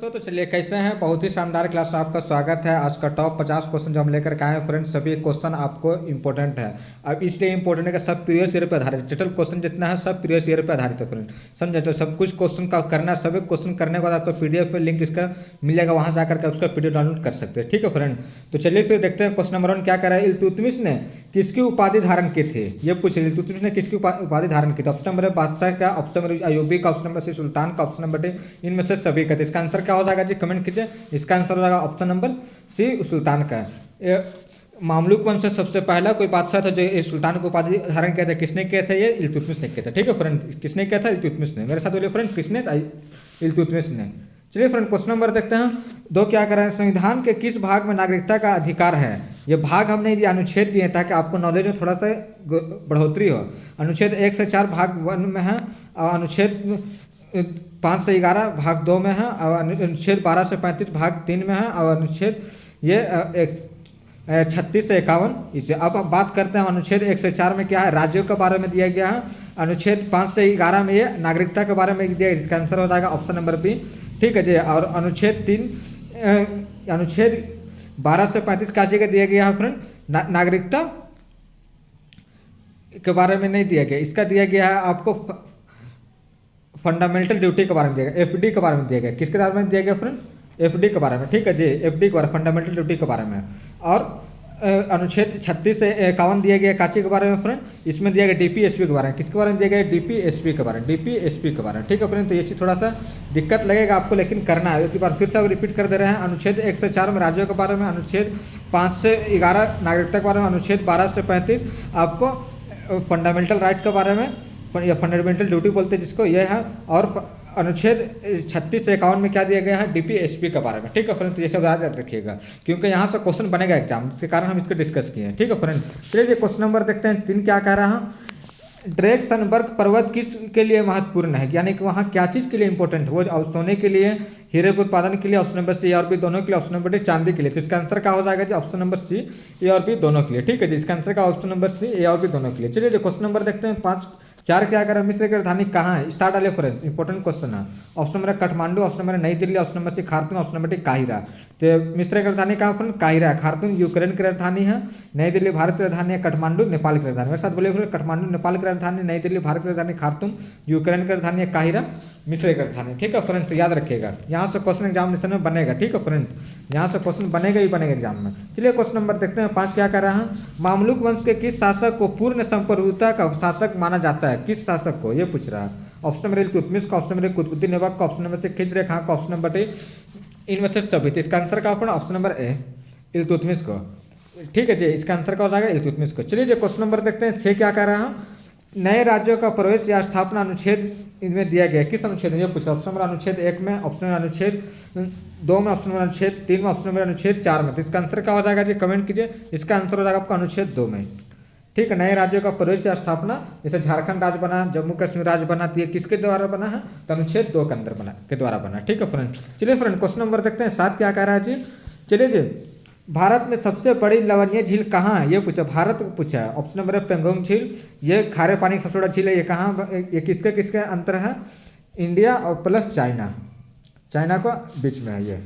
तो चलिए कैसे हैं। बहुत ही शानदार क्लास में आपका स्वागत है। आज का टॉप 50 क्वेश्चन जो हम लेकर के आए हैं फ्रेंड्स, सभी क्वेश्चन आपको इंपॉर्टेंट है। अब इसलिए इंपॉर्टेंट है कि सब प्रीवियस ईयर पे आधारित, टोटल क्वेश्चन जितना है सब प्रीवियस ईयर पे आधारित है फ्रेंड। समझे? तो सब कुछ क्वेश्चन का करना है। सभी क्वेश्चन करने के बाद आपको पीडीएफ पे लिंक इसका मिल जाएगा, वहाँ जाकर के उसका पीडीएफ डाउनलोड कर सकते हैं। ठीक है फ्रेंड, तो चलिए फिर देखते हैं क्वेश्चन नंबर 1 क्या कह रहा है। इल्तुतमिश ने किसकी उपाधि धारण की थी, ये पूछ रहे। इल्तुतमिश ने किसकी उपाधि धारण की थी? ऑप्शन नंबर है बादशाह का, ऑप्शन नंबर अयूबी का, ऑप्शन नंबर सी सुल्तान का, ऑप्शन नंबर डी इनमें से सभी का। इसका आंसर क्या हो जाएगा जी, कमेंट कीजिए। इसका आंसर हो जाएगा ऑप्शन नंबर सी सुल्तान का। मामलुक वंश से सबसे पहला कोई बादशाह था जो इस सुल्तान को उपाधि धारण किया था, किसने किया था? ये इल्तुतमिश ने किया था। ठीक है फ्रेंड, किसने किया था? इल्तुतमिश ने। मेरे साथ बोलिए फ्रेंड, किसने? इल्तुतमिश ने। चलिए फ्रेंड क्वेश्चन नंबर देखते हैं दो। क्या कर रहे हैं, संविधान के किस भाग में नागरिकता का अधिकार है? ये भाग हम नहीं दिए, अनुच्छेद दिए ताकि आपको नॉलेज में थोड़ा सा बढ़ोतरी हो। अनुच्छेद 1 से 4 भाग 1 में है, और अनुच्छेद 5 से 11 भाग 2 में है, और अनुच्छेद 12 से 35 भाग 3 में है, और अनुच्छेद ये 36 से 51 इसे। अब हम बात करते हैं अनुच्छेद 1 से 4 में क्या है, राज्यों के बारे में दिया गया है। अनुच्छेद 5 से 11 में ये नागरिकता के बारे में दिया गया, जिसका आंसर हो जाएगा ऑप्शन नंबर बी। ठीक है जी। और अनुच्छेद 12 से 35 क्या जगह दिया गया है फ्रेंड? नागरिकता के बारे में नहीं दिया गया, इसका दिया गया है आपको फंडामेंटल ड्यूटी के बारे में दिया गया, एफडी के बारे में दिया गया। किसके बारे में दिया गया फ्रेंड? एफडी के बारे में। ठीक है जी, एफडी के बारे में, फंडामेंटल ड्यूटी के बारे में। और अनुच्छेद 36 से 51 दिया गया काची के बारे में फ्रेंड, इसमें दिया गया डीपीएसपी के बारे में। किसके बारे में दिया गया? डीपीएसपी के बारे में, डीपीएसपी के बारे में। ठीक है फ्रेंड, तो ये चीज़ थोड़ा सा दिक्कत लगेगा आपको, लेकिन करना है। एक बार फिर से रिपीट कर दे रहे हैं। अनुच्छेद 1 से 4 में राज्यों के बारे में, अनुच्छेद 5 से 11 नागरिकता के बारे में, अनुच्छेद 12 से 35 आपको फंडामेंटल राइट के बारे में या फंडामेंटल ड्यूटी बोलते हैं जिसको, यह है। और अनुच्छेद 36 से 51 में क्या दिया गया है? डीपीएसपी के बारे में। ठीक है फ्रेंड, तो ये सब याद रखिएगा क्योंकि यहाँ से क्वेश्चन बनेगा एग्जाम, जिसके कारण हम इसको डिस्कस किए हैं। ठीक है फ्रेंड, चलिए क्वेश्चन नंबर देखते हैं 3 क्या कह रहा है। ड्रेक्सनबर्ग पर्वत किस के लिए महत्वपूर्ण है, यानी कि वहाँ क्या चीज़ के लिए इंपॉर्टेंट है? वो सोने के लिए, हीरे के उत्पादन के लिए, ऑप्शन नंबर सी ए और बी दोनों के लिए, ऑप्शन नंबर डी चांदी के लिए। तो इसका आंसर क्या हो जाएगा जी? ऑप्शन नंबर सी ए और बी दोनों के लिए। ठीक है जी, इसका आंसर का ऑप्शन नंबर सी ए और बी दोनों के लिए। चलिए जो क्वेश्चन नंबर देखते हैं 4 क्या करें, मिस्र की राजधानी कहाँ है? स्टार्ट वाले फ्रेंड्स, इंपॉर्टेंट क्वेश्चन है। Option number Kathmandu, option number New Delhi, option number C Khartoum, option number D काहिरा। तो मिस्र की राजधानी कहाँ फ्रेंड? काहिरा है। खार्तूम यूक्रेन की राजधानी है, नई दिल्ली भारत की राजधानी है, काठमांडू नेपाल की राजधानी। मेरे साथ बोले फ्रेंड, काठमांडू नेपाल की राजधानी, नई दिल्ली भारत की राजधानी, खार्तूम यूक्रेन की राजधानी है, काहिरा मिस्र की राजधानी। ठीक है फ्रेंड्स, तो याद रखिएगा, यहाँ से क्वेश्चन एग्जामिनेशन में बनेगा। ठीक है फ्रेंड, यहाँ से क्वेश्चन बनेगा ही बनेगा एग्जाम में। चलिए क्वेश्चन नंबर देखते हैं 5 क्या कर रहा है। मामलुक वंश के किस शासक को पूर्ण संप्रभुता का शासक माना जाता है? किस शासक को, ये पूछ रहा है। ऑप्शन नंबर इल्तुतमिश का, ऑप्शन नंबर कुतुबुद्दीन ऐबक का, ऑप्शन नंबर से खिज़्र खां का, ऑप्शन नंबर डी इनमें से सभी। तो इसका आंसर का ऑप्शन नंबर ए इल्तुतमिश को। ठीक है जी, इसका आंसर का हो जाएगा इल्तुतमिश को। चलिए जो क्वेश्चन नंबर देखते हैं 6 क्या कर रहा है। नए राज्यों का प्रवेश या स्थापना अनुच्छेद इनमें दिया गया, किस अनुच्छेद में? ये पूछा। ऑप्शन नंबर अनुच्छेद 1 में, ऑप्शन नंबर अनुच्छेद 2 में, ऑप्शन नंबर अनुच्छेद 3 में, ऑप्शन नंबर अनुच्छेद 4 में। तो इसका आंसर क्या हो जाएगा जी, कमेंट कीजिए। इसका आंसर हो जाएगा आपका अनुच्छेद 2 में। ठीक है, नए राज्यों का प्रवेश या स्थापना, जैसे झारखंड राज्य बना, जम्मू कश्मीर राज्य बना, तो ये किसके द्वारा बना है? तो अनुच्छेद 2 के अंदर बना, के द्वारा बना। ठीक है फ्रेंड, चलिए फ्रेंड क्वेश्चन नंबर देखते हैं 7 क्या कह रहा है जी। चलिए जी, भारत में सबसे बड़ी लवणीय झील कहाँ है? ये पूछा, भारत को पूछा है। ऑप्शन नंबर है पेंगोंग झील, ये खारे पानी की सबसे बड़ा झील है। ये कहाँ, ये किसके किसके अंतर है? इंडिया और प्लस चाइना, चाइना का बीच में है ये।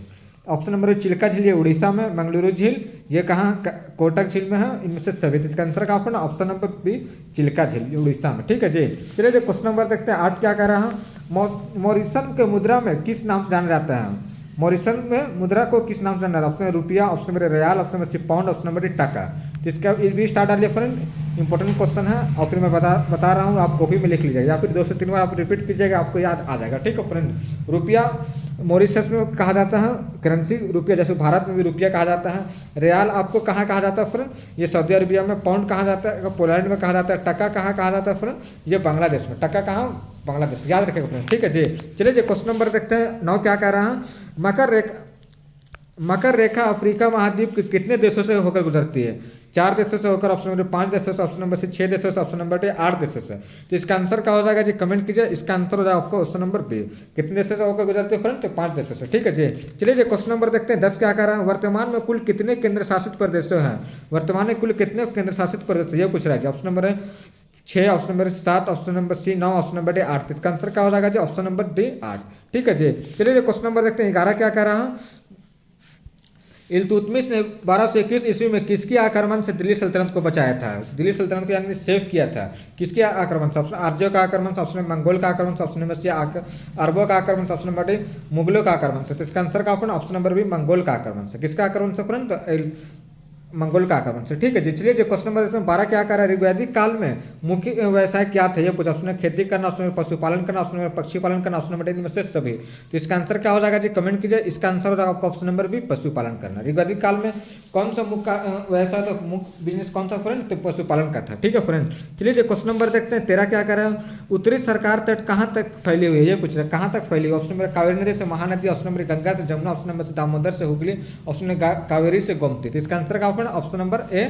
ऑप्शन नंबर चिल्का झील, ये उड़ीसा में। मंगलुरु झील, ये कहाँ? कोटक झील में है। इनमें से सभी। इसका आंसर का ऑप्शन नंबर बी चिल्का झील, उड़ीसा में। ठीक है जी, चलिए जो क्वेश्चन नंबर देखते हैं 8 क्या कह रहा है। मॉरिशन के मुद्रा में किस नाम से जाना जाता है? मॉरिशन में मुद्रा को किस नाम से जाना जाता है? ऑप्शन रुपया, option number riyal, option number pound, option number taka. तो इसका भी स्टार्ट डालिए फ्रेंड, इंपॉर्टेंट क्वेश्चन है। और फिर मैं बता रहा हूँ, आप कॉपी में लिख लीजिएगा या फिर 2 से 3 बार आप रिपीट कीजिएगा, आपको याद आ जाएगा। ठीक है फ्रेंड, रुपया मॉरिशस में कहा जाता है करेंसी रुपया, जैसे भारत में भी रुपया कहा जाता है। रियाल आपको कहाँ कहा जाता है फ्रेंड? ये सऊदी अरबिया में। पाउंड कहा जाता है? पोलैंड में कहा जाता है। टका कहाँ कहा जाता है फ्रेंड? ये बांग्लादेश में। टका कहाँ? बांग्लादेश। याद रखिएगा फ्रेंड। ठीक है जी, चलिए जी क्वेश्चन नंबर देखते हैं 9 क्या कह रहा है। मकर रेखा अफ्रीका महाद्वीप के कितने देशों से होकर गुजरती है? 4 देशों से होकर, ऑप्शन नंबर 5 देशों से, ऑप्शन नंबर 6 देशों से, ऑप्शन नंबर 8 देशों से। तो इसका आंसर क्या हो जाएगा जी, कमेंट कीजिए। इसका आंसर हो जाएगा आपको ऑप्शन नंबर बी। कितने देशों से होकर गुजरती है फ्रेंड? तो 5 देशों से। ठीक है जी, चलिए जी क्वेश्चन नंबर देखते हैं 10 क्या कह रहा है। वर्तमान में कुल कितने केंद्र शासित प्रदेशों हैं? वर्तमान में कुल कितने केंद्र शासित प्रदेश, ये पूछ रहा है जी। Option number 6, option number 7, option number C 9, option number D 8। इसका आंसर क्या हो जाएगा जी, ऑप्शन नंबर डी 8। ठीक है जी। चलिए जो क्वेश्चन नंबर देखते हैं 11 क्या कह रहा है, इल्तुतमिश ने 1221 ईस्वी में किसके आक्रमण से दिल्ली सल्तनत को बचाया था, दिल्ली सल्तनत को यानी सेव किया था, किसके आक्रमण से? ऑप्शन आर्यों का आक्रमण से, ऑप्शन मंगोल का आक्रमण से, ऑप्शन नंबर सी अरबों का आक्रमण से, ऑप्शन नंबर डी मुगलों का आक्रमण से। तो इसका आंसर का ऑप्शन नंबर बी मंगोल का आक्रमण से। किसका आक्रमण से फ्रेंड? तो मंगोल का आक्रमण से। ठीक है जी। चलिए जो क्वेश्चन नंबर 12 क्या कर रहा है, ऋग्वैदिक काल में मुख्य व्यवसाय क्या थे, ये पूछा। ऑप्शन खेती करना, ऑप्शन पशुपालन करना, ऑप्शन पक्षी पालन करना, ऑप्शन नंबर इनमें से सभी। तो इसका आंसर क्या हो जाएगा जी, कमेंट कीजिए। इसका आंसर हो जाएगा आपका ऑप्शन नंबर बी पशुपालन करना। ऋग्वैदिक काल में कौन सा मुख्य व्यवसाय था, मुख्य बिजनेस कौन सा फ्रेंड? तो पशुपालन का था। ठीक है फ्रेंड। चलिए जो क्वेश्चन नंबर देखते हैं 13 क्या कर रहा है, उत्तरी सरकार तट कहाँ तक फैली हुई है, ये पूछ रहा है कहाँ तक फैली हुई। ऑप्शन नंबर कावेरी नदी से महानदी, ऑप्शन नंबर गंगा से जमुना, ऑप्शन नंबर दामोदर से हुगली, ऑप्शन नंबर कावेरी से गोमती। तो इसका आंसर का ऑप्शन नंबर ए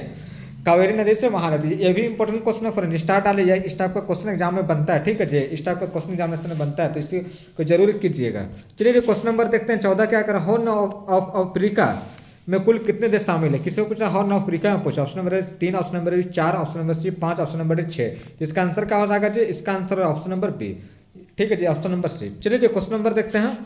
कावेरी नदी से महानदी। ये भी इंपॉर्टेंट क्वेश्चन है फ्रेंड, स्टार डाले जाए, इस टाइप का क्वेश्चन एग्जाम में बनता है। ठीक है जी, इस टाइप का क्वेश्चन एग्जामिनेशन में बनता है, तो इसकी को जरूर कीजिएगा। चलिए जो क्वेश्चन नंबर देखते हैं 14 क्या करा, हॉर्न ऑफ अफ्रीका में कुल कितने देश शामिल है, किसी को पूछा हॉर्न ऑफ अफ्रीका में पूछा। Option number 3, option number 4, option number C 5, option number 6। तो इसका आंसर क्या हो जाएगा जी, इसका आंसर ऑप्शन नंबर बी। ठीक है जी, ऑप्शन नंबर सी। चलिए जो क्वेश्चन नंबर देखते हैं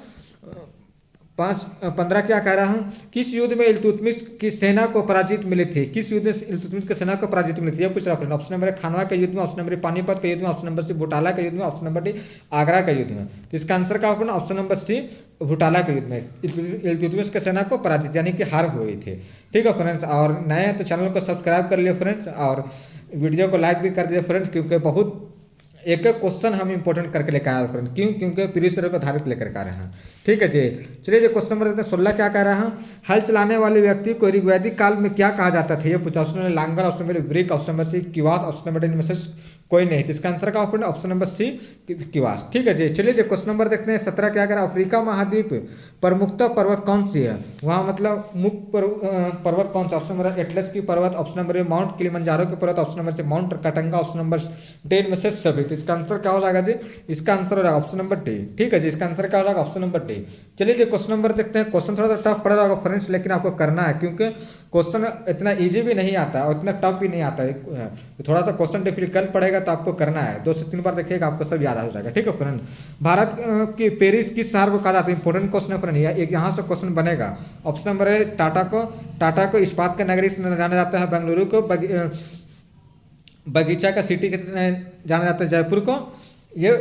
15 क्या कह रहा हूँ, किस युद्ध में इल्तुतमिश की सेना को पराजित मिली थी, किस युद्ध में इल्तुतमिश की सेना को पराजित मिली थी, ये पूछ रहा है। ऑप्शन नंबर खानवा के युद्ध में, ऑप्शन नंबर पानीपत के युद्ध में, ऑप्शन नंबर सी भुटाला के युद्ध में, ऑप्शन नंबर डी आगरा के युद्ध में। तो इसका आंसर का ऑप्शन नंबर सी भुटाला के युद्ध में इल्तुतमिश की सेना को पराजित यानी कि हार हुई थी। ठीक है फ्रेंड्स, और नए हैं तो चैनल को सब्सक्राइब कर लिए फ्रेंड्स, और वीडियो को लाइक भी कर दिए फ्रेंड्स, क्योंकि बहुत एक एक क्वेश्चन हम इंपॉर्टेंट करके लेकर आए फ्रेंड। क्यों? क्योंकि प्रीवियस ईयर को आधारित लेकर आ रहे हैं। ठीक है जी। चलिए जो क्वेश्चन नंबर 16 क्या कह रहा है, हल चलाने वाले व्यक्ति को ऋग्वैदिक काल में क्या कहा जाता था, ये पूछा। ऑप्शन नंबर लांगर, ऑप्शन नंबर ब्रिक, ऑप्शन नंबर सी किवास, ऑप्शन नंबर डी कोई नहीं। तो इसका आंसर का ऑप्शन नंबर सी किवास। ठीक है जी। चलिए जो क्वेश्चन नंबर देखते हैं 17 क्या कह रहा है, अफ्रीका महाद्वीप पर मुक्त पर्वत कौन सी है, वहाँ मतलब मुक्त पर्वत कौन सा। ऑप्शन नंबर एटलस की पर्वत, ऑप्शन नंबर माउंट किलिमंजारो की पर्वत, option number C Mount Katanga, option number D में से सभी। तो इसका आंसर क्या हो जाएगा जी, इसका आंसर हो जाएगा ऑप्शन नंबर डी। ठीक है जी, इसका आंसर क्या हो जाएगा ऑप्शन नंबर डी। चलिए जो क्वेश्चन नंबर देखते हैं, क्वेश्चन थोड़ा सा टफ पड़ रहा होगा फ्रेंड्स, लेकिन आपको करना है, क्योंकि क्वेश्चन इतना इजी भी नहीं आता और इतना टफ भी नहीं आता है। थोड़ा सा क्वेश्चन डिफिकल्ट पड़ेगा तो आपको करना है, 2 से 3 बार देखिएगा, आपको सब याद हो जाएगा। ठीक है फ्रेंड। भारत की पेरिस किस शहर को कहा जाता है, इंपॉर्टेंट क्वेश्चन है फ्रेंड, एक यहाँ से क्वेश्चन बनेगा। ऑप्शन नंबर है टाटा को इस्पात के नगरी से जाना जाता है, बेंगलुरु को बगीचा का सिटी जाना जाता है, जयपुर को ये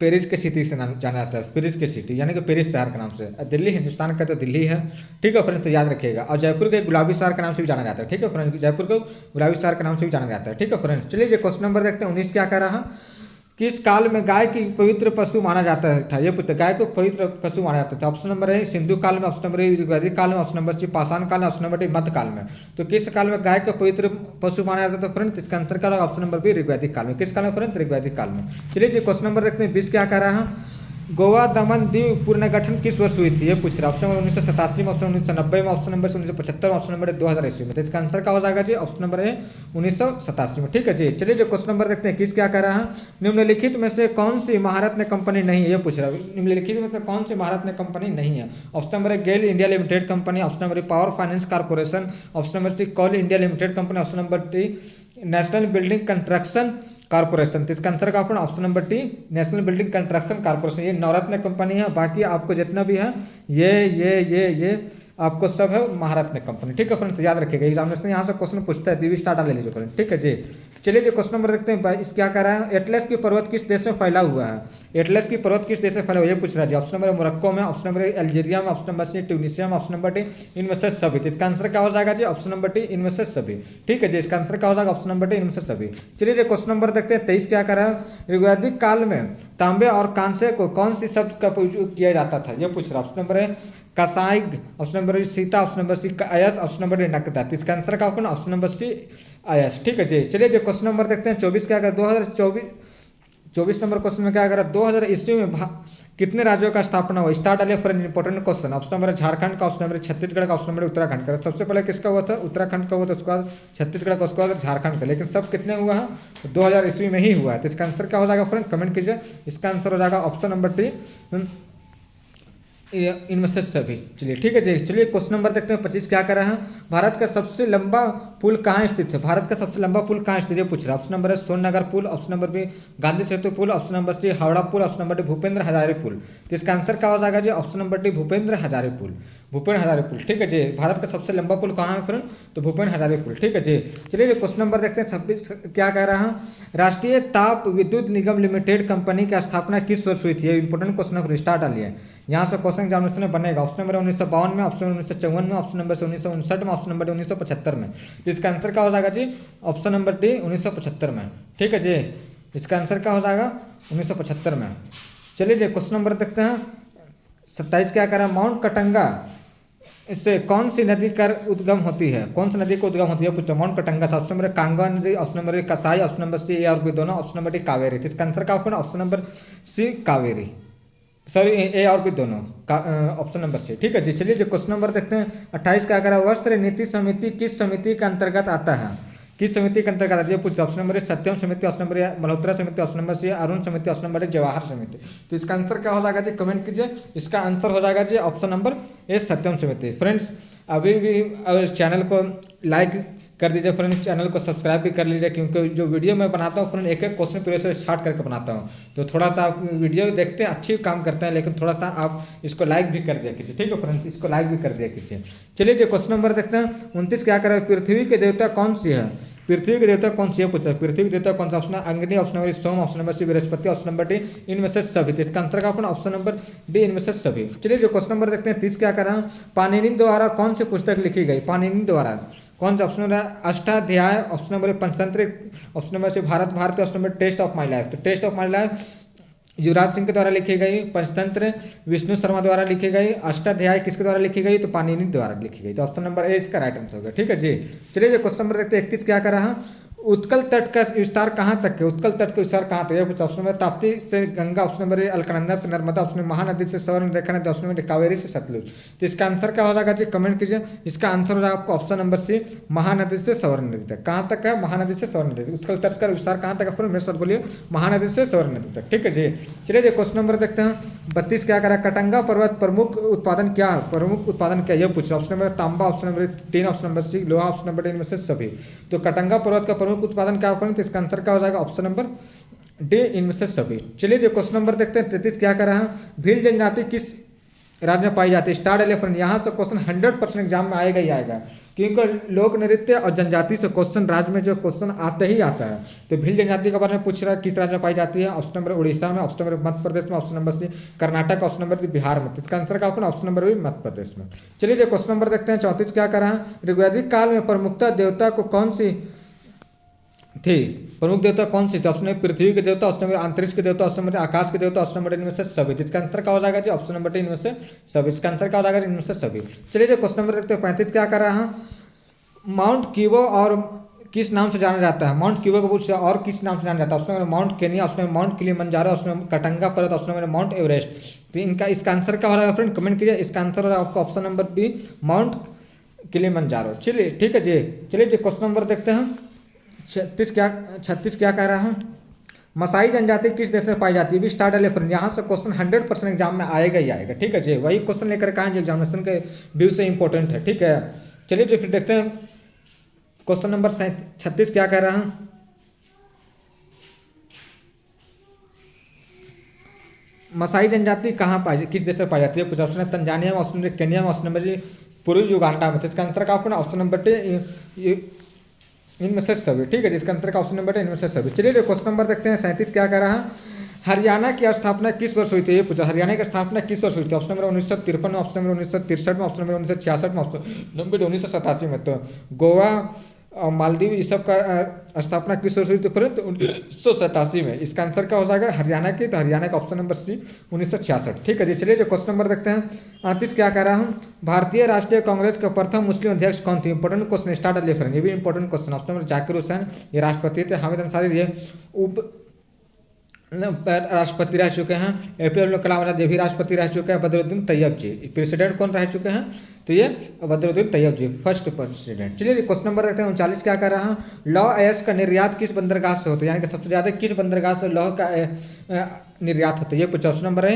पेरिस के सिटी से नाम जाना जाता है, पेरिस के सिटी यानी कि पेरिस शहर के नाम से। दिल्ली हिंदुस्तान का तो दिल्ली है। ठीक है फ्रेंड्स, तो याद रखिएगा। और जयपुर के गुलाबी शहर के नाम से भी जाना जाता है। ठीक है फ्रेंड्स, जयपुर को गुलाबी शहर के नाम से भी जाना जाता है। ठीक है फ्रेंड्स। चलिए क्वेश्चन नंबर देखते हैं 19 क्या कह रहा है, किस काल में गाय की पवित्र पशु माना जाता था, ये पूछते गाय को पवित्र पशु माना जाता था। ऑप्शन नंबर है सिंधु काल में, ऑप्शन नंबर ऋग्वैदिक काल में, ऑप्शन नंबर सी पाषाण काल में, ऑप्शन नंबर डी मध्य काल में। तो किस काल में गाय को पवित्र पशु माना जाता था फ्रेंड, इसका आंसर क्या होगा ऑप्शन नंबर बी ऋग्वैदिक काल में। किस काल में फ्रेंड, ऋग्वैदिक काल में। चलिए जी क्वेश्चन नंबर देखते हैं 20 क्या कह रहा है, गोवा दमन दीव पुनर्गठन किस वर्ष हुई थी, ये पूछ रहा है। ऑप्शन नंबर 1987 में, ऑप्शन 1990 में, ऑप्शन नंबर 1975 में, ऑप्शन नंबर 2000 ईस्वी में। तो इसका आंसर क्या हो जाएगा जी, ऑप्शन नंबर है 1987 में। ठीक है जी। चलिए जो क्वेश्चन नंबर देखते हैं किस क्या कह रहा है, निम्नलिखित में से कौन सी महारत्न कंपनी नहीं है, ये पूछ रहा है। निम्नलिखित में से कौन सी महारत्न कंपनी नहीं है। ऑप्शन नंबर है GAIL India Limited company, option number Power Finance Corporation, option number C Coal India Limited company, option number D National Building Construction Corporation. तो इसका आंसर का option number T National Building Construction Corporation. ये Navratna company है, बाकी आपको जितना भी है ये आपको सब है महारत्न कंपनी। ठीक है फ्रेंड्स, याद रखिएगा, एग्जामिनेशन यहाँ से क्वेश्चन पूछता है, टीवी स्टार्ट ले लीजिए फ्रेंड। ठीक है जी। चलिए जो क्वेश्चन नंबर देखते हैं इस क्या कह रहा है, एटलस की पर्वत किस देश में फैला हुआ है, एटलस की पर्वत किस देश में फैला हुआ है, ये पूछ रहा है जी। ऑप्शन नंबर मोरक्को में, ऑप्शन नंबर अल्जीरिया में, ऑप्शन नंबर सी ट्यूनिसिया में, ऑप्शन नंबर डी इनमें से सभी। तो इसका आंसर क्या हो जाएगा जी, ऑप्शन नंबर डी इनमें से सभी। ठीक है जी, इसका आंसर क्या हो जाएगा ऑप्शन नंबर डी इनमें से सभी। चलिए जो क्वेश्चन नंबर देखते हैं 23 क्या कर रहा है, ऋग्वैदिक काल में तांबे और कांसे को कौन सी शब्द का उपयोग किया जाता था, ये पूछ रहा है। ऑप्शन नंबर है कसाइग, option number Sita, option number C अयस, ऑप्शन नंबर डी नकदा। तो इसका आंसर क्या होगा ऑप्शन नंबर सी अयस। ठीक है जी। चलिए जो क्वेश्चन नंबर देखते हैं 24 क्या कर 2024 नंबर क्वेश्चन में क्या करा, 2000 ईस्वी में कितने राज्यों का स्थापना हुआ, स्टार्ट डालिए for important question. Option number Jharkhand का, ऑप्शन नंबर छत्तीसगढ़ का, ऑप्शन नंबर उत्तराखंड का। सबसे पहले किसका हुआ था, उत्तराखंड का हुआ था, उसके बाद छत्तीसगढ़ का, उसके बाद झारखंड का। लेकिन सब कितने हुआ है, 2000 ईस्वी में ही हुआ है। तो इसका आंसर क्या हो जाएगा फ्रेंड, कमेंट कीजिए। इसका आंसर हो जाएगा ऑप्शन नंबर टी इनमें से सभी। चलिए ठीक है जी। चलिए क्वेश्चन नंबर देखते हैं 25 क्या कर रहे हैं। भारत का सबसे लंबा पुल कहाँ स्थित है? भारत का सबसे लंबा पुल कहाँ स्थित है पूछ रहा है। ऑप्शन नंबर है सोननगर पुल, option number B Gandhi Setu पुल, ऑप्शन नंबर सी हावड़ा पुल, option number D Bhupendra Hazare पुल। तो इसका आंसर क्या हो जाएगा जी? Option number D Bhupendra Hazare पुल। भूपेंद्र हजारे पुल ठीक है जी। भारत का सबसे लंबा पुल कहाँ है फ्रेंड? तो भूपेंद्र हजारे पुल ठीक है जी। चलिए क्वेश्चन नंबर देखते हैं 26 क्या कह रहा है। राष्ट्रीय ताप विद्युत निगम लिमिटेड कंपनी की स्थापना किस वर्ष हुई थी? ये इंपॉर्टेंट क्वेश्चन है, स्टार्ट डालिए। यहाँ से क्वेश्चन एग्जामिनेशन में बनेगा। ऑप्शन नंबर 1952 में, ऑप्शन नंबर 1954 में, ऑप्शन नंबर 1959 में, ऑप्शन नंबर 1975 में। तो इसका आंसर क्या हो जाएगा जी? ऑप्शन नंबर डी 1975 में ठीक है जी। इसका आंसर क्या हो जाएगा? 1975 में। चलिए जी क्वेश्चन नंबर देखते हैं 27 क्या कह रहा है। माउंट कटंगा इससे कौन सी नदी का उद्गम होती है? कौन सी नदी को उद्गम होती है पूछो? माउंट कटंगा से। ऑप्शन नंबर कांगा नदी, ऑप्शन नंबर कसाई, ऑप्शन नंबर सी ए और बी दोनों, ऑप्शन नंबर डी कावेरी। तो इसका आंसर क्या होगा? Option number C Kaveri, sorry A और बी दोनों, ऑप्शन नंबर सी ठीक है जी। चलिए जो क्वेश्चन नंबर देखते हैं 28 क्या करा। वस्त्र नीति समिति किस समिति के अंतर्गत आता है? किस समिति के अंतर्गत आती है पूछा? ऑप्शन नंबर सत्यम समिति, ऑप्शन नंबर मल्होत्रा समिति, ऑप्शन नंबर सी अरुण समिति, ऑप्शन नंबर जवाहर समिति। तो इसका आंसर क्या हो जाएगा जी? कमेंट कीजिए। इसका आंसर हो जाएगा जी ऑप्शन नंबर ए सत्यम समिति। फ्रेंड्स अभी भी चैनल को लाइक कर दीजिए फ्रेंड्स, चैनल को सब्सक्राइब भी कर लीजिए, क्योंकि जो वीडियो मैं बनाता हूँ फ्रेंड एक एक क्वेश्चन पूरे से स्टार्ट करके बनाता हूँ। तो थोड़ा सा आप वीडियो देखते हैं, अच्छी काम करते हैं, लेकिन थोड़ा सा आप इसको लाइक भी कर दिया कीजिए ठीक है फ्रेंड्स, इसको लाइक भी कर दिया कीजिए। चलिए जो क्वेश्चन नंबर देखते हैं 29 क्या करें। पृथ्वी के देवता कौन सी है? पृथ्वी के देवता कौन सी है पूछा? पृथ्वी के देवता कौन सा? Option Agni, option number Som, option number C Brihaspati, option number D इनमें से सभी। तो इसका आंसर का ऑप्शन नंबर डी इनमें से सभी। चलिए जो क्वेश्चन नंबर देखते हैं 30 क्या कर रहा है। पाणिनि द्वारा कौन सी पुस्तक लिखी गई? पाणिनि द्वारा कौन सा? Option number Ashtadhyay, option number Panchatantra, option number से Bharat Bharati, option number test of my life. तो test of my life Yuvraj Singh के द्वारा लिखी गई, पंचतंत्र विष्णु शर्मा द्वारा लिखी गई, अष्टाध्याय किसके द्वारा लिखी गई? तो पाणिनि द्वारा लिखी गई। तो ऑप्शन नंबर ए इसका राइट आंसर होगा ठीक है जी। चलिए जो क्वेश्चन नंबर देखते हैं 31 क्या कर रहा है। उत्कल तट का विस्तार कहाँ तक है? उत्कल तट का विस्तार कहाँ तक है? कुछ ऑप्शन नंबर ताप्ती से गंगा, ऑप्शन नंबर अलकनंदा से नर्मदा, ऑप्शन महानदी से स्वर्ण रेखा नदी, ऑप्शन नंबर कावेरी से सतलुज। तो इसका आंसर क्या हो जाएगा जी? कमेंट कीजिए। इसका आंसर हो जाएगा आपको ऑप्शन नंबर सी महानदी से स्वर्ण नदी तक। कहाँ तक है? महानदी से स्वर्ण नदी। उत्कल तट का विस्तार कहाँ तक है? फिर मेरे साथ बोलिए, महानदी से स्वर्ण नदी तक ठीक है जी। चलिए जी क्वेश्चन नंबर देखते हैं 32 क्या करा। कटंगा पर्वत प्रमुख उत्पादन क्या है? प्रमुख उत्पादन क्या? यह पूछ रहा है। ऑप्शन नंबर तांबा, option number 3, option number C लोहा, ऑप्शन नंबर डी इनमें से सभी। तो कटंगा पर्वत का प्रमुख उत्पादन क्या है? तो इसका आंसर क्या हो जाएगा? ऑप्शन नंबर डी इनमें से सभी। चलिए जो क्वेश्चन नंबर देखते हैं 33 क्या कर रहा है। भील जनजाति किस राज्य में पाई जाती है? Star elephant. यहाँ से क्वेश्चन 100% एग्जाम में आएगा ही आएगा, क्योंकि लोक नृत्य और जनजाति से क्वेश्चन राज्य में जो क्वेश्चन आते ही आता है। तो भील जनजाति के बारे में पूछ रहा है किस राज्य में पाई जाती है? ऑप्शन नंबर उड़ीसा में, ऑप्शन नंबर मध्य प्रदेश में, option number C Karnataka, option number Bihar में। तो इसका आंसर का ऑप्शन नंबर भी मध्य प्रदेश में। चलिए जो क्वेश्चन नंबर देखते हैं 34 क्या कर रहा है। ऋग्वैदिक काल में प्रमुखता देवता को कौन सी थी? प्रमुख देवता कौन सी थी? ऑप्शन नंबर पृथ्वी के देवता, ऑप्शन नंबर अंतरिक्ष के देवता, ऑप्शन नंबर आकाश के देवता, ऑप्शन नंबर इनमें से सभी। इसका आंसर क्या हो जाएगा जी? ऑप्शन नंबर डी इनमें से सभी। इसका आंसर क्या हो जाएगा? इनमें से सभी। चलिए जो क्वेश्चन नंबर देखते हैं 35 क्या कर रहा है। माउंट कीवो और किस नाम से जाना जाता है? माउंट कीवो को पूछ रहा है और किस नाम से जाना जाता है? Option number mount Kenya, option number mount Kilimanjaro, option number Katanga पर्वत, ऑप्शन नंबर माउंट एवरेस्ट। तो इनका इसका आंसर क्या हो रहा है फ्रेंड? कमेंट कीजिए। इसका आंसर हो रहा है आपका option number B Mount Kilimanjaro. चलिए ठीक है जी। चलिए जो क्वेश्चन नंबर देखते हैं 36 क्या कह रहा है। मसाई जनजाति किस देश में पाई जाती है? भी स्टार्ट एलिफेंट। यहाँ से क्वेश्चन 100% एग्जाम में आएगा ही आएगा ठीक है जी। वही क्वेश्चन लेकर कहाँ एग्जामिनेशन के व्यू से इंपॉर्टेंट है ठीक है। चलिए जो फिर देखते हैं क्वेश्चन नंबर 36 क्या कह रहा है। मसाई जनजाति कहाँ पाई, किस देश में पाई जाती है? कुछ ऑप्शन है तंजानिया में, ऑप्शन नंबर केनिया में, ऑप्शन नंबर जी पूर्वी युगांडा में। तो इसका आंसर का ऑप्शन नंबर डी इनमें से सभी ठीक है, जिसका आंसर का ऑप्शन नंबर है इनमें से सभी। चलिए जो क्वेश्चन नंबर देखते हैं 37 क्या कह रहा है। हरियाणा की स्थापना किस वर्ष हुई थी? ये पूछा हरियाणा की स्थापना किस वर्ष हुई थी? ऑप्शन नंबर 1953 में, ऑप्शन नंबर 1963 में, ऑप्शन नंबर 1966 में, ऑप्शन नंबर 1987 में। तो गोवा और मालदीव इस सब का स्थापना किस वर्ष हुई थी? परंतु 1987 में। इसका आंसर क्या हो जाएगा हरियाणा की? तो हरियाणा का ऑप्शन नंबर सी 1966 ठीक है जी। चलिए जो क्वेश्चन नंबर देखते हैं 38 क्या कह रहा हूँ। भारतीय राष्ट्रीय कांग्रेस के प्रथम मुस्लिम अध्यक्ष कौन थे? इंपॉर्टेंट क्वेश्चन स्टार्ट ले फ्रेंड, ये भी important question. Option number Zakir Hussain ये राष्ट्रपति थे, हामिद अंसारी ये उप राष्ट्रपति रह चुके हैं, APJ कलाम आजाद ये भी राष्ट्रपति रह चुके हैं, बदरुद्दीन तैयब जी प्रेसिडेंट कौन रह चुके हैं? तो ये बदरुद्दीन तैयब जी फर्स्ट प्रेसिडेंट। चलिए क्वेश्चन नंबर देखते हैं 39 क्या कर रहा है। लौह अयस्क का निर्यात किस बंदरगाह से होता है? यानी कि सबसे ज़्यादा किस बंदरगाह से लौह का निर्यात होता है? ये पूछा। ऑप्शन नंबर है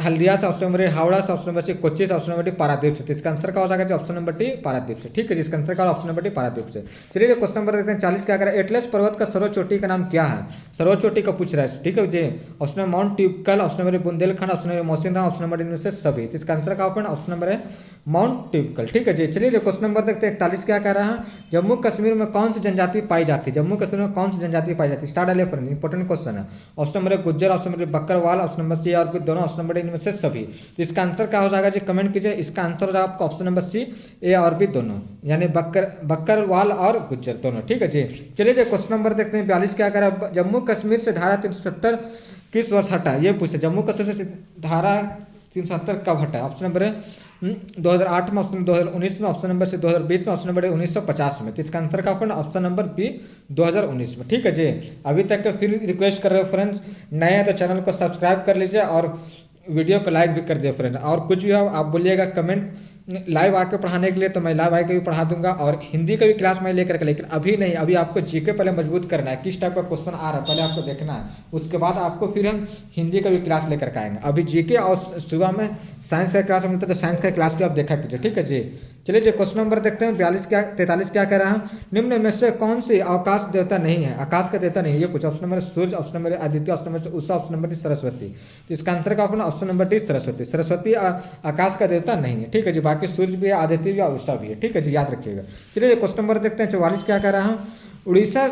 हल्दिया से, ऑप्शन नंबर है हावड़ा से, ऑप्शन नंबर सी कोच्चि से, ऑप्शन नंबर डी पारादीप से। तो इसका आंसर क्या हो जाएगा? ऑप्शन नंबर डी पारादीप से। ठीक है जी, इसका आंसर क्या? ऑप्शन नंबर डी पारादीप से। चलिए जो क्वेश्चन नंबर देखते हैं 40 क्या करें। एटलस पर्वत का सर्वोच्च चोटी का नाम क्या है? सर्वोच्च चोटी का पूछ रहा है। ठीक है जी, option number Mount Toubkal, option number Bundelkhand, option number Mawsynram, option number इनमें से सभी। तो इसका आंसर क्या होगा? ऑप्शन नंबर है माउंट ट्यूबकल। ठीक है जी, चलिए जो क्वेश्चन नंबर देखते हैं 41 क्या कह रहा है। जम्मू कश्मीर में कौन सी जनजाति पाई जाती है? जम्मू कश्मीर में कौन सी जनजाति पाई जाती है? स्टार्ट डालिए फ्रेंड, इंपॉर्टेंट क्वेश्चन है। ऑप्शन नंबर है Gujjar, option number Bakarwal, option number C और भी दोनों, ऑप्शन नंबर इनमें से सभी। तो इसका आंसर क्या हो जाएगा जी? कमेंट कीजिए। इसका आंसर हो जाएगा आपका ऑप्शन नंबर सी, ए और भी दोनों, यानी बकरवाल और गुज्जर दोनों। ठीक है जी, चलिए जो क्वेश्चन नंबर देखते हैं 42 क्या कह रहा है। जम्मू कश्मीर से धारा 370 किस वर्ष हटा? ये पूछते जम्मू कश्मीर से धारा 370 कब हटा? ऑप्शन नंबर है 2008 में, ऑप्शन 2019 में, ऑप्शन नंबर से 2020 में, ऑप्शन नंबर 1950 में। तो इसका आंसर का ऑप्शन नंबर बी 2019 में। ठीक है जी, अभी तक फिर रिक्वेस्ट कर रहे हो फ्रेंड्स, नए हैं तो चैनल को सब्सक्राइब कर लीजिए और वीडियो को लाइक भी कर दिए फ्रेंड्स। और कुछ भी हो आप बोलिएगा कमेंट लाइव आके पढ़ाने के लिए, तो मैं लाइव आके भी पढ़ा दूंगा और हिंदी का भी क्लास मैं लेकर के, लेकिन अभी नहीं, अभी आपको जीके पहले मजबूत करना है, किस टाइप का क्वेश्चन आ रहा है पहले आपको देखना है, उसके बाद आपको फिर हम हिंदी का भी क्लास लेकर के आएंगे। अभी जीके और सुबह में साइंस का क्लास मिलता है, तो साइंस का क्लास भी आप देखा कीजिए। ठीक है जी, चलिए जो क्वेश्चन नंबर देखते हैं 43 क्या कह रहा है। निम्न में से कौन सी अवकाश देवता नहीं है? आकाश का देवता नहीं है, ये पूछा। Option number Surya, option number Aditya, option number Usha, option number Saraswati. तो इसका आंसर का option number D Saraswati. Saraswati आकाश का देवता नहीं है। ठीक है जी, बाकी सूर्य भी है, आदित्य भी है, उषा भी है। ठीक है जी, याद रखिएगा। चलिए क्वेश्चन नंबर देखते हैं 44 क्या कह रहा है। उड़ीसा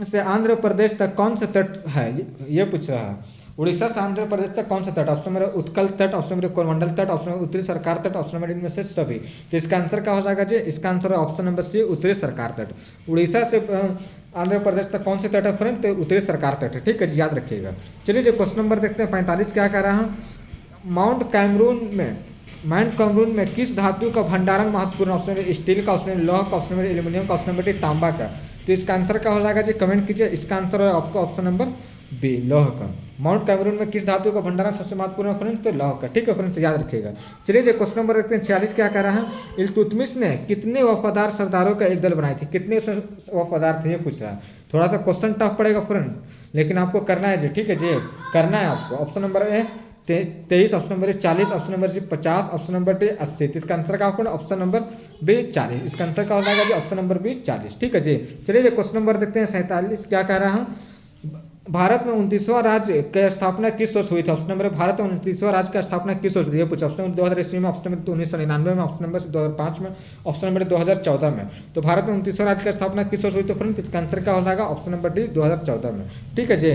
से आंध्र प्रदेश तक कौन सा तट है? ये पूछ रहा है। उड़ीसा से आंध्र प्रदेश तक कौन सा तट? ऑप्शन नंबर उत्कल तट, ऑप्शन नंबर कोरमंडल तट, ऑप्शन नंबर उत्तरी सरकार तट, ऑप्शन नंबर इनमें से सभी। तो इसका आंसर क्या हो जाएगा जी? इसका आंसर है ऑप्शन नंबर सी, उत्तरी सरकार तट। उड़ीसा से आंध्र प्रदेश तक कौन से तट है फ्रेंड? तो उत्तरी सरकार तट है। ठीक है जी, याद रखिएगा। चलिए जो क्वेश्चन नंबर देखते हैं 45 क्या कह रहा है। माउंट कैमरून में किस धातु का भंडारण महत्वपूर्ण? ऑप्शन नंबर स्टील का, ऑप्शन नंबर लौह का, ऑप्शन नंबर एल्यूमिनियम का, ऑप्शन नंबर तांबा का। तो इसका आंसर क्या हो जाएगा जी? कमेंट कीजिए। इसका आंसर है आपका ऑप्शन नंबर बी, लौह का। माउंट कैमरून में किस धातु का भंडारण सबसे महत्वपूर्ण है फ्रेंड्स? तो लौह का। ठीक है फ्रेंड्स, तो याद रखिएगा। चलिए जो क्वेश्चन नंबर देखते हैं 46 क्या कह रहा है। इल्तुतमिश ने कितने वफादार सरदारों का एक दल बनाई थी? कितने वफादार थे ये पूछ रहा है। थोड़ा सा क्वेश्चन टफ पड़ेगा फ्रेंड, लेकिन आपको करना है जी। ठीक है जी, करना है आपको। Option number A 23, option number 40, option number 50, option number D 80। इसका आंसर का ऑप्शन नंबर बी 40। इसका आंसर क्या हो जाएगा जी? Option number B 40। ठीक है जी, चलिए जो क्वेश्चन नंबर देखते हैं 47 क्या कह रहा है। भारत में 29वां राज्य की स्थापना किस वर्ष हुई थी? ऑप्शन नंबर भारत में 29वां राज्य की स्थापना किस वर्ष हुई? ये पूछा। ऑप्शन नंबर 2000 ईस्वी में, ऑप्शन नंबर 1999 में, ऑप्शन नंबर 2005 में, ऑप्शन नंबर 2014 में। तो भारत में 29वां राज्य की स्थापना किस वर्ष हुई? तो फ्रेंड इसका आंसर क्या हो जाएगा? ऑप्शन नंबर डी 2014 में। ठीक है जी,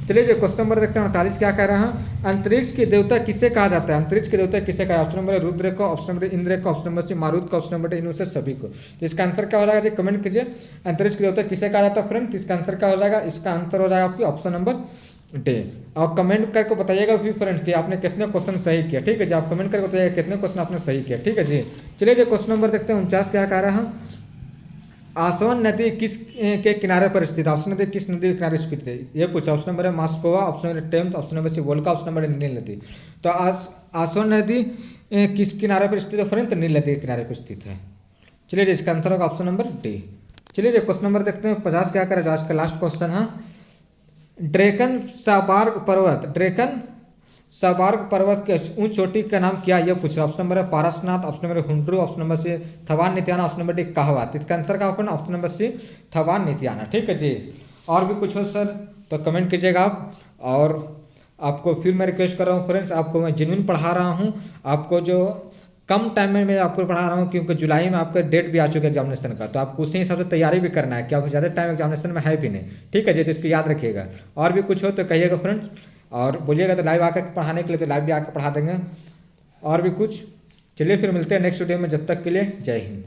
चलिए जो क्वेश्चन नंबर देखते हैं 48 क्या कह रहा है। अंतरिक्ष के देवता किसे कहा जाता है? अंतरिक्ष के देवता किसे कहा? ऑप्शन नंबर रुद्र को, ऑप्शन नंबर इंद्र को, ऑप्शन नंबर सी मारुत का, ऑप्शन नंबर इनमें से सभी को। तो इसका आंसर क्या हो जाएगा जी? कमेंट कीजिए। अंतरिक्ष के देवता किसे कहा जाता है फ्रेंड? इसका आंसर क्या हो जाएगा? इसका आंसर हो जाएगा आपकी ऑप्शन नंबर डे। और कमेंट करके बताइएगा भी फ्रेंड्स कि आपने कितने क्वेश्चन सही किया। ठीक है जी, आप कमेंट करके बताइएगा कितने क्वेश्चन आपने सही किया। ठीक है जी, चलिए जो क्वेश्चन नंबर देखते हैं 49 क्या कह रहा है। आसवन नदी किस के किनारे पर स्थित है? ऑप्शन नदी किस नदी के किनारे स्थित है? ये पूछा। ऑप्शन नंबर है Moskva, option number Thames, option number C Volga, option number नील नदी। तो आसवन नदी किस किनारे पर स्थित है फ्रेंड? तो नील नदी के किनारे पर स्थित है। चलिए इसका आंसर होगा ऑप्शन नंबर डी। चलिए जो क्वेश्चन नंबर देखते हैं 50 क्या करें, जो आज का लास्ट क्वेश्चन है। ड्रेकन साबार्ग पर्वत के ऊंच चोटी का नाम क्या? ये पूछ रहा। ऑप्शन नंबर है Parasnath, option number Hundru, option number C थवान नित्याना, ऑप्शन नंबर डी कहवात। इसका आंसर का ऑप्शन नंबर सी थवान नित्याना। ठीक है जी, और भी कुछ हो सर तो कमेंट कीजिएगा आप। और आपको फिर मैं रिक्वेस्ट कर रहा हूँ फ्रेंड्स, आपको मैं जेन्युइन पढ़ा रहा हूँ। आपको जो कम टाइम में मैं आपको पढ़ा रहा हूँ, क्योंकि जुलाई में आपका डेट भी आ चुका है एग्जामिनेशन का, तो आपको उसी हिसाब से तैयारी भी करना है, क्या ज़्यादा टाइम एग्जामिनेशन में है भी नहीं। ठीक है जी, तो इसको याद रखिएगा। और भी कुछ हो तो कहिएगा फ्रेंड्स, और बोलिएगा तो लाइव आकर पढ़ाने के लिए तो लाइव भी आकर पढ़ा देंगे। और भी कुछ, चलिए फिर मिलते हैं नेक्स्ट वीडियो में। जब तक के लिए जय हिंद।